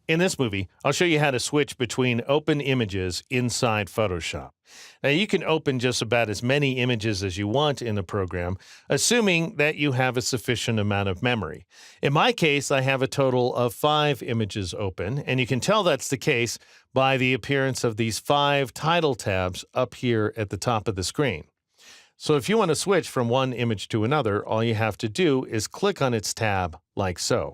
In this movie, I'll show you how to switch between open images inside Photoshop. Now, you can open just about as many images as you want in the program, assuming that you have a sufficient amount of memory. In my case, I have a total of 5 images open, and you can tell that's the case by the appearance of these 5 title tabs up here at the top of the screen. So if you want to switch from one image to another, all you have to do is click on its tab like so.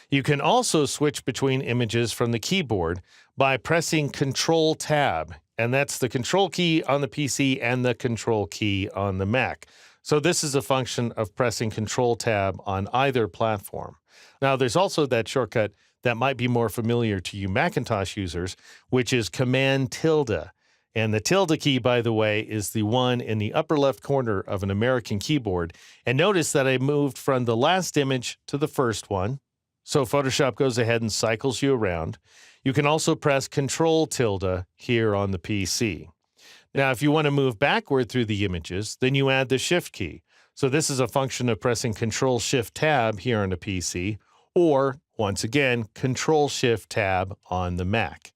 You can also switch between images from the keyboard by pressing Control-Tab, and that's the Control key on the PC and the Control key on the Mac. So this is a function of pressing Control-Tab on either platform. Now, there's also that shortcut that might be more familiar to you Macintosh users, which is Command-Tilde. And the tilde key, by the way, is the one in the upper left corner of an American keyboard. And notice that I moved from the last image to the first one. So Photoshop goes ahead and cycles you around. You can also press Control-Tilde here on the PC. Now, if you want to move backward through the images, then you add the Shift key. So this is a function of pressing Control-Shift-Tab here on the PC, or, once again, Control-Shift-Tab on the Mac.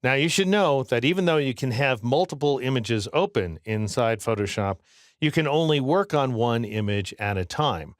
Now, you should know that even though you can have multiple images open inside Photoshop, you can only work on one image at a time.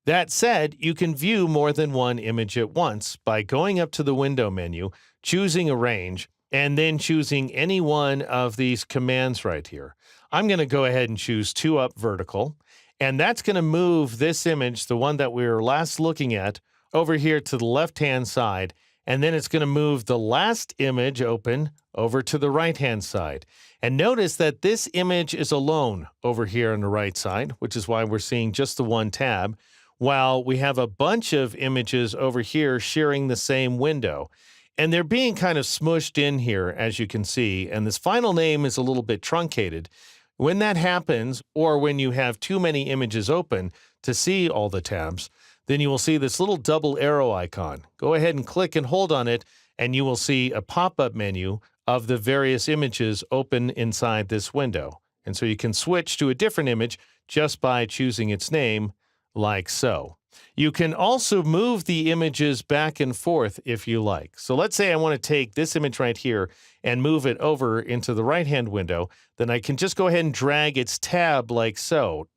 That said, you can view more than one image at once by going up to the Window menu, choosing Arrange, and then choosing any one of these commands right here. I'm going to go ahead and choose 2 up vertical, and that's going to move this image, the one that we were last looking at, over here to the left-hand side, and then it's going to move the last image open over to the right-hand side. And notice that this image is alone over here on the right side, which is why we're seeing just the one tab, while we have a bunch of images over here sharing the same window. And they're being kind of smushed in here, as you can see, and this final name is a little bit truncated. When that happens, or when you have too many images open to see all the tabs, then you will see this little double arrow icon. Go ahead and click and hold on it, and you will see a pop-up menu of the various images open inside this window. And so you can switch to a different image just by choosing its name, like so. You can also move the images back and forth if you like. So let's say I want to take this image right here and move it over into the right-hand window. Then I can just go ahead and drag its tab like so.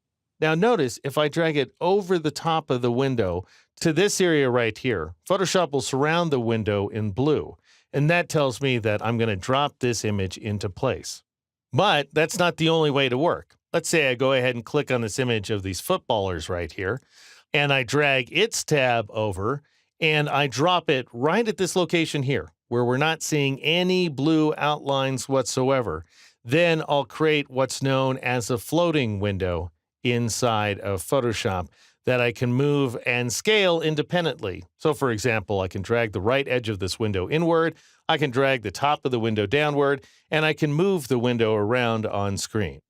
Now notice if I drag it over the top of the window to this area right here, Photoshop will surround the window in blue. And that tells me that I'm going to drop this image into place. But that's not the only way to work. Let's say I go ahead and click on this image of these footballers right here, and I drag its tab over, and I drop it right at this location here, where we're not seeing any blue outlines whatsoever. Then I'll create what's known as a floating window inside of Photoshop that I can move and scale independently. So for example, I can drag the right edge of this window inward, I can drag the top of the window downward, and I can move the window around on screen.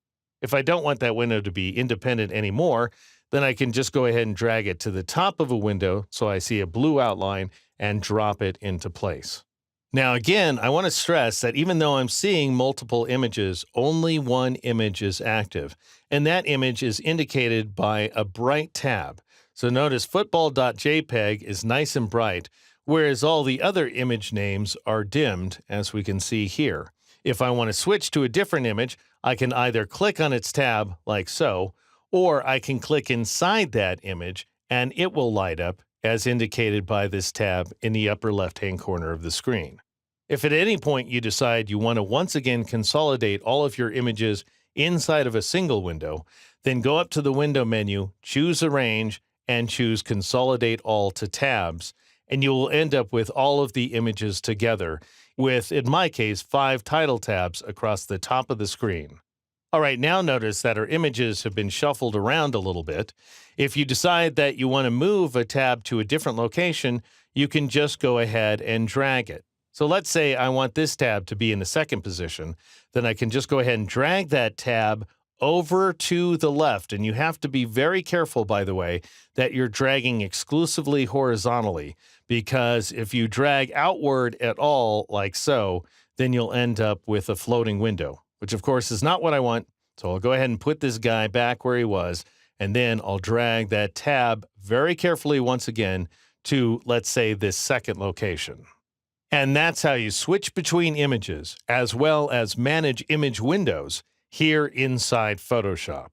If I don't want that window to be independent anymore, then I can just go ahead and drag it to the top of a window so I see a blue outline and drop it into place. Now again, I want to stress that even though I'm seeing multiple images, only one image is active, and that image is indicated by a bright tab. So notice football.jpg is nice and bright, whereas all the other image names are dimmed, as we can see here. If I want to switch to a different image, I can either click on its tab like so, or I can click inside that image and it will light up as indicated by this tab in the upper left-hand corner of the screen. If at any point you decide you want to once again consolidate all of your images inside of a single window, then go up to the Window menu, choose Arrange, and choose Consolidate All to Tabs, and you will end up with all of the images together, with, in my case, 5 title tabs across the top of the screen. All right, now notice that our images have been shuffled around a little bit. If you decide that you want to move a tab to a different location, you can just go ahead and drag it. So let's say I want this tab to be in the second position, then I can just go ahead and drag that tab over to the left. And you have to be very careful, by the way, that you're dragging exclusively horizontally, because if you drag outward at all like so, then you'll end up with a floating window, which of course is not what I want. So I'll go ahead and put this guy back where he was, and then I'll drag that tab very carefully once again to, let's say, this second location. And that's how you switch between images, as well as manage image windows here inside Photoshop.